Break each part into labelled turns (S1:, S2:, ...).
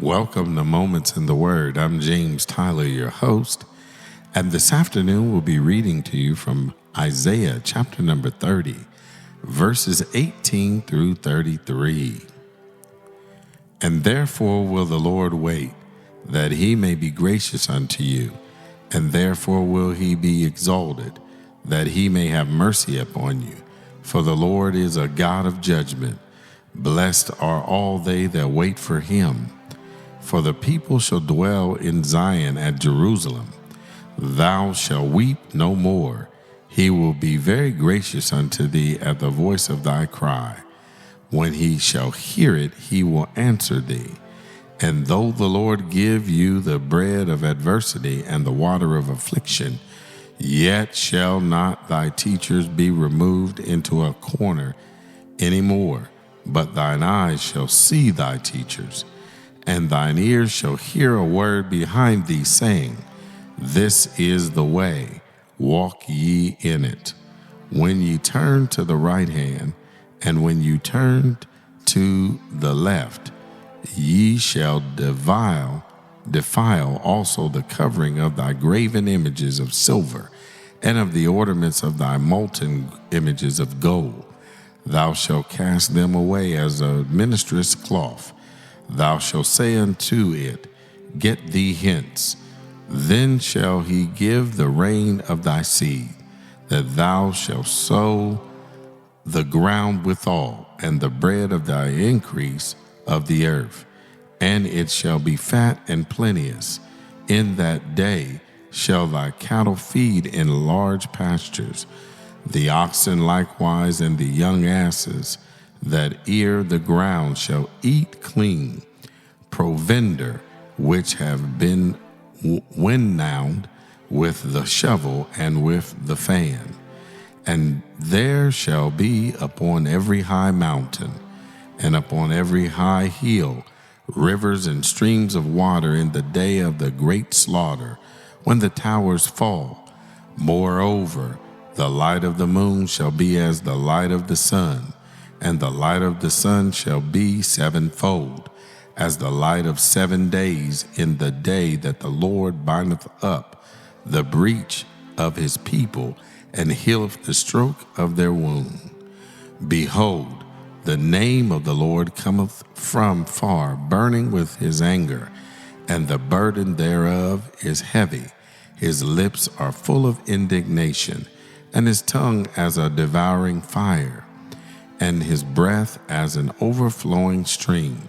S1: Welcome to Moments in the Word. I'm James Tyler, your host, and this afternoon we'll be reading to you from Isaiah chapter number 30, verses 18 through 33. And therefore will the Lord wait, that he may be gracious unto you, and therefore will he be exalted, that he may have mercy upon you. For the Lord is a God of judgment. Blessed are all they that wait for him. For the people shall dwell in Zion at Jerusalem. Thou shalt weep no more. He will be very gracious unto thee at the voice of thy cry. When he shall hear it, he will answer thee. And though the Lord give you the bread of adversity and the water of affliction, yet shall not thy teachers be removed into a corner any more, but thine eyes shall see thy teachers. And thine ears shall hear a word behind thee, saying, This is the way, walk ye in it. When ye turn to the right hand, and when you turn to the left, ye shall defile also the covering of thy graven images of silver, and of the ornaments of thy molten images of gold. Thou shalt cast them away as a ministress cloth. Thou shalt say unto it, Get thee hence. Then shall he give the rain of thy seed, that thou shalt sow the ground withal, and the bread of thy increase of the earth. And it shall be fat and plenteous. In that day shall thy cattle feed in large pastures, the oxen likewise and the young asses that ear the ground shall eat clean, provender which have been winnowed with the shovel and with the fan. And there shall be upon every high mountain and upon every high hill rivers and streams of water in the day of the great slaughter, when the towers fall. Moreover, the light of the moon shall be as the light of the sun, and the light of the sun shall be sevenfold, as the light of 7 days in the day that the Lord bindeth up the breach of his people, and healeth the stroke of their wound. Behold, the name of the Lord cometh from far, burning with his anger, and the burden thereof is heavy. His lips are full of indignation, and his tongue as a devouring fire, and his breath as an overflowing stream,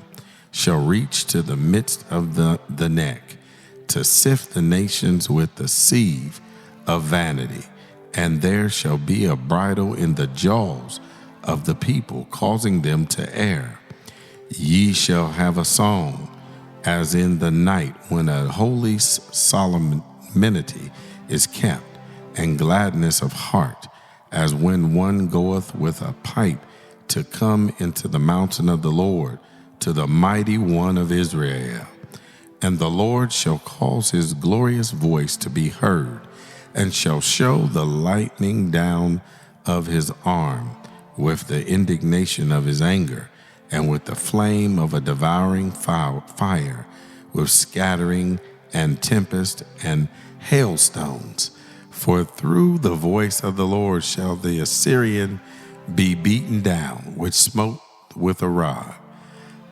S1: shall reach to the midst of the neck, to sift the nations with the sieve of vanity. And there shall be a bridle in the jaws of the people, causing them to err. Ye shall have a song, as in the night when a holy solemnity is kept, and gladness of heart, as when one goeth with a pipe to come into the mountain of the Lord, to the mighty one of Israel. And the Lord shall cause his glorious voice to be heard, and shall show the lightning down of his arm, with the indignation of his anger, and with the flame of a devouring fire, with scattering and tempest and hailstones. For through the voice of the Lord shall the Assyrian be beaten down, which smote with a rod.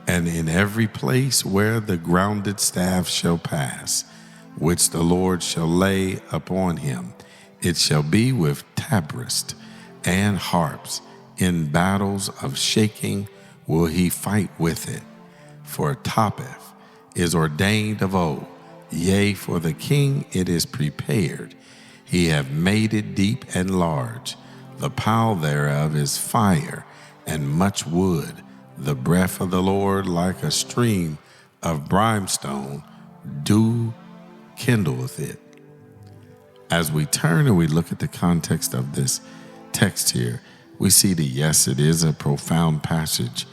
S1: And in every place where the grounded staff shall pass, which the Lord shall lay upon him, it shall be with tabrets and harps. In battles of shaking will he fight with it. For Topheth is ordained of old, yea, for the king it is prepared. He hath made it deep and large. The pile thereof is fire and much wood. The breath of the Lord like a stream of brimstone, dew kindleth it. As we turn and we look at the context of this text here, we see that yes, it is a profound passage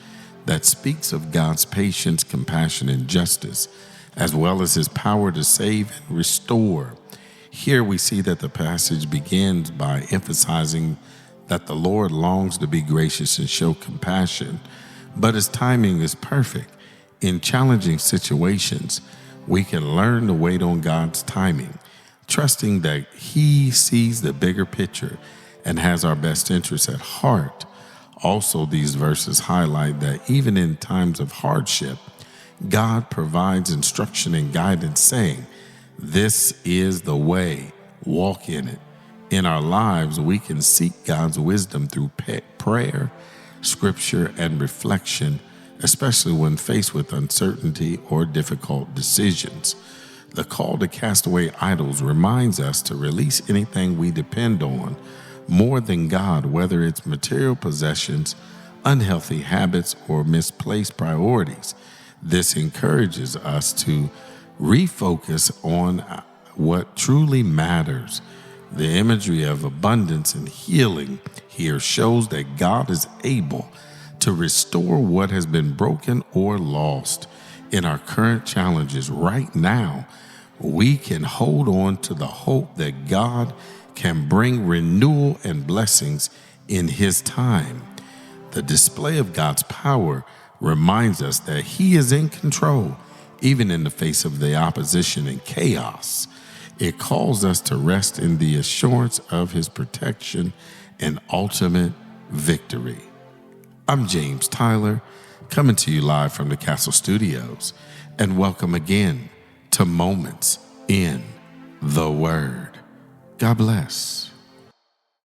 S1: that speaks of God's patience, compassion, and justice, as well as his power to save and restore. Here we see that the passage begins by emphasizing that the Lord longs to be gracious and show compassion, but his timing is perfect. In challenging situations, we can learn to wait on God's timing, trusting that He sees the bigger picture and has our best interests at heart. Also, these verses highlight that even in times of hardship, God provides instruction and guidance, saying, "This is the way, walk in it." In our lives, we can seek God's wisdom through prayer, scripture, and reflection, especially when faced with uncertainty or difficult decisions. The call to cast away idols reminds us to release anything we depend on more than God, whether it's material possessions, unhealthy habits, or misplaced priorities. This encourages us to refocus on what truly matters. The imagery of abundance and healing here shows that God is able to restore what has been broken or lost. In our current challenges right now, we can hold on to the hope that God can bring renewal and blessings in His time. The display of God's power reminds us that He is in control, even in the face of the opposition and chaos. It calls us to rest in the assurance of His protection and ultimate victory. I'm James Tyler, coming to you live from the Castle Studios, and welcome again to Moments in the Word. God bless.